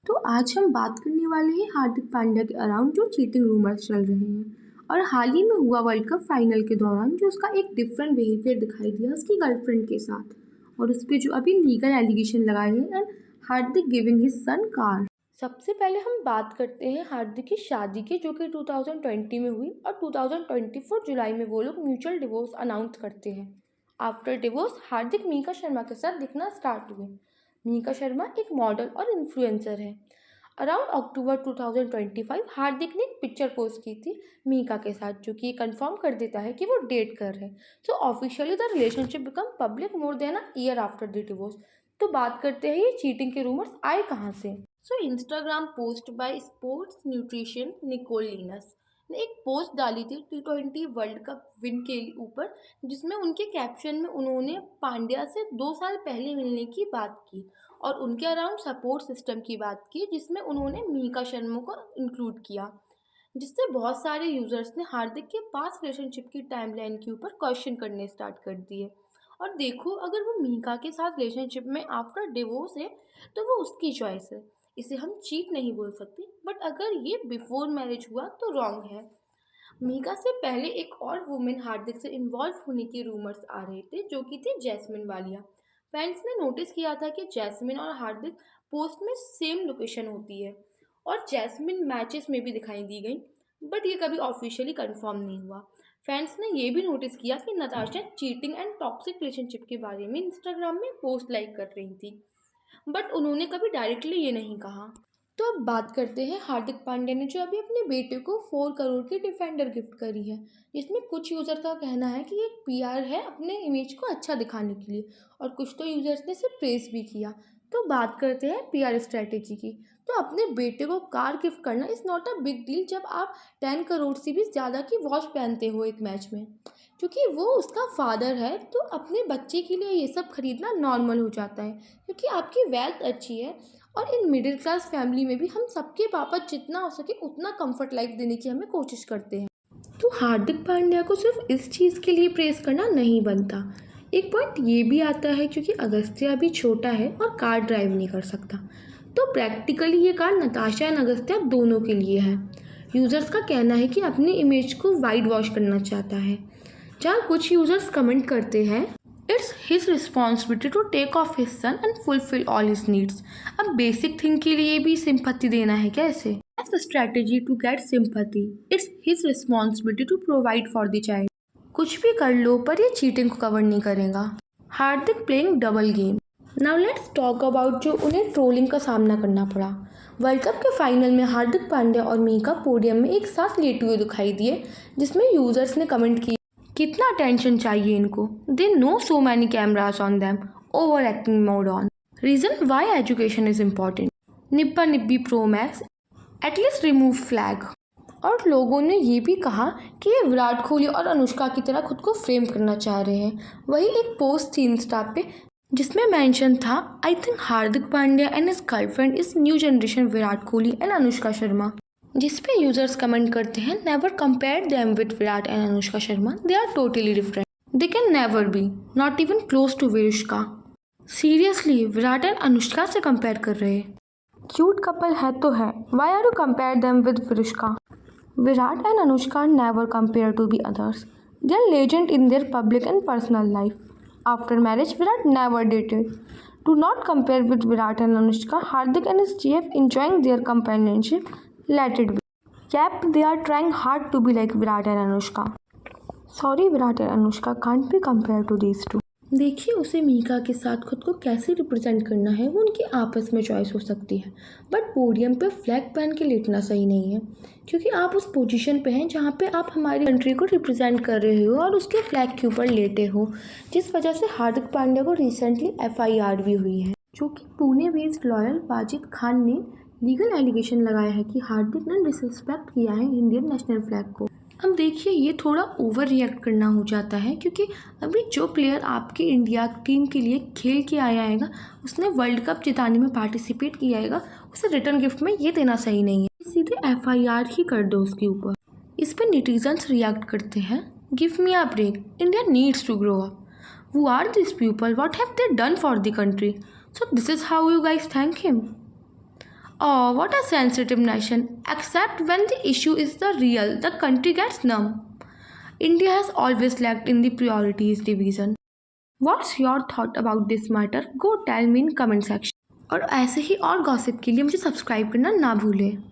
तो आज हम बात करने वाले हैं हार्दिक पांड्या के अराउंड जो चीटिंग रूमर्स चल रहे हैं और हाल ही में हुआ वर्ल्ड कप फाइनल के दौरान जो उसका एक डिफरेंट बिहेवियर दिखाई दिया उसकी गर्लफ्रेंड के साथ और उस पर जो अभी लीगल एलिगेशन लगाए हैं and Hardik giving his son car. सबसे पहले हम बात करते हैं हार्दिक की शादी की जो कि 2020 में हुई और 2024 जुलाई में वो लोग म्यूचुअल डिवोर्स अनाउंस करते हैं। आफ्टर डिवोर्स हार्दिक मीका शर्मा के साथ दिखना स्टार्ट हुए। मीका शर्मा एक मॉडल और इन्फ्लुएंसर है। अराउंड अक्टूबर 2025 हार्दिक ने एक पिक्चर पोस्ट की थी मीका के साथ जो कि ये कंफर्म कर देता है कि वो डेट कर रहे हैं। So officially the relationship become public more than a year after the divorce. तो बात करते हैं ये चीटिंग के रूमर्स आए कहाँ से। So Instagram post by sports nutrition Nicole Linus ने एक पोस्ट डाली थी T20 वर्ल्ड कप विन के ऊपर जिसमें उनके कैप्शन में उन्होंने पांड्या से 2 साल पहले मिलने की बात की और उनके अराउंड सपोर्ट सिस्टम की बात की जिसमें उन्होंने मीका शर्मा को इंक्लूड किया, जिससे बहुत सारे यूजर्स ने हार्दिक के पास रिलेशनशिप की टाइमलाइन के ऊपर क्वेश्चन करने स्टार्ट कर दिए। और देखो अगर वो मीका के साथ रिलेशनशिप में आफ्टर डिवोर्स है तो वो उसकी चॉइस है, इसे हम चीट नहीं बोल सकते, बट अगर ये बिफोर मैरिज हुआ तो रॉन्ग है। मीका से पहले एक और वुमेन हार्दिक से इन्वॉल्व होने की रूमर्स आ रहे थे जो कि थी जैस्मिन वालिया। फैंस ने नोटिस किया था कि जैस्मिन और हार्दिक पोस्ट में सेम लोकेशन होती है और जैस्मिन मैचेस में भी दिखाई दी गई, बट ये कभी ऑफिशियली कंफर्म नहीं हुआ। फैंस ने ये भी नोटिस किया कि Natasha cheating and toxic relationship के बारे में इंस्टाग्राम में पोस्ट लाइक कर रही थी, बट उन्होंने कभी डायरेक्टली ये नहीं कहा। तो अब बात करते हैं हार्दिक पांड्या ने जो अभी अपने बेटे को 4 करोड़ की डिफेंडर गिफ्ट करी है, जिसमें कुछ यूज़र का कहना है कि ये एक पीआर है अपने इमेज को अच्छा दिखाने के लिए और कुछ तो यूज़र्स ने इसे प्रेस भी किया। तो बात करते हैं पीआर स्ट्रेटेजी की। तो अपने बेटे को कार गिफ्ट करना is not a big deal जब आप 10 करोड़ से भी ज़्यादा की वॉच पहनते हो एक मैच में, क्योंकि वो उसका फादर है। तो अपने बच्चे के लिए ये सब खरीदना नॉर्मल हो जाता है क्योंकि आपकी वेल्थ अच्छी है और इन मिडिल क्लास फैमिली में भी हम सबके पापा जितना हो सके उतना कंफर्ट लाइफ देने की हमें कोशिश करते हैं। तो हार्दिक पांड्या को सिर्फ इस चीज़ के लिए प्रेस करना नहीं बनता। एक पॉइंट ये भी आता है क्योंकि अगस्त्या अभी छोटा है और कार ड्राइव नहीं कर सकता, तो प्रैक्टिकली ये कार नताशा एंड अगस्त्या दोनों के लिए है। यूज़र्स का कहना है कि अपनी इमेज को वाइट वॉश करना चाहता है, जहाँ कुछ यूज़र्स कमेंट करते हैं it's his responsibility to take of his son and fulfil all his needs. अब बेसिक थिंग के लिए भी सिंपैथी देना है क्या इसे? As a strategy to get sympathy it's his responsibility to provide for the child. कुछ भी कर लो पर ये चीटिंग को कवर नहीं करेगा। Hardik playing double game. Now let's talk about जो उन्हें ट्रोलिंग का सामना करना पड़ा। वर्ल्ड कप के फाइनल में हार्दिक पांड्या और मीका पोडियम में एक साथ लेटे हुए दिखाई दिए, जिसमें यूजर्स ने कमेंट किया कितना अटेंशन चाहिए इनको, they know so many cameras on them, over acting mode on, reason why education is important, निब्बा निब्बी pro max, at least remove flag. और लोगों ने ये भी कहा कि ये विराट कोहली और अनुष्का की तरह खुद को फ्रेम करना चाह रहे हैं। वही एक पोस्ट थी इंस्टा पे जिसमें मेंशन था I think Hardik Pandya and his girlfriend is new generation Virat Kohli and Anushka Sharma, जिस पे यूजर्स कमेंट करते हैं never compare them with Virat and Anushka Sharma, they are totally different, they can never be, not even close to Virushka. Seriously Virat and Anushka से compare कर रहे हैं? Cute couple है तो है, why are you compare them with Virushka? Virat and Anushka never compare to be others, they are legend in their public and personal life. After marriage Virat never dated, do not compare with Virat and Anushka, Hardik and his GF enjoying their companionship, let it be. Yep, they are trying hard to be like Virat and Anushka. Sorry, Virat and Anushka can't be compared to these two. देखिए उसे मीका के साथ खुद को कैसे represent करना है वो उनकी आपस में चॉइस हो सकती है, बट पोडियम पे फ्लैग पहन के लेटना सही नहीं है क्योंकि आप उस पोजीशन पे हैं जहाँ पे आप हमारी कंट्री को रिप्रेजेंट कर रहे हो और उसके फ्लैग के ऊपर लेटे हो, जिस वजह से हार्दिक पांड्या को रिसेंटली FIR भी हुई है, जो कि पुणे बेस्ड लॉयर वाजिद खान ने लीगल एलिगेशन लगाया है कि हार्दिक ने डिसरिस्पेक्ट किया है इंडियन नेशनल फ्लैग को। अब देखिए ये थोड़ा ओवर रिएक्ट करना हो जाता है क्योंकि अभी जो प्लेयर आपकी इंडिया टीम के लिए खेल के आया आएगा, उसने वर्ल्ड कप जिताने में पार्टिसिपेट किया आएगा, उसे रिटर्न गिफ्ट में ये देना सही नहीं है, सीधे FIR ही कर दो उसके ऊपर। इस पर नेटिजन्स रिएक्ट करते हैं give me a break, India needs to grow up, who are this people, what have they done for the country, so this is how you guys thank him. Oh, what a sensitive nation. Except when the issue is the real, the country gets numb. India has always lacked in the priorities division. What's your thought about this matter? Go tell me in comment section. और ऐसे ही और gossip के लिए मुझे subscribe करना ना भूलें.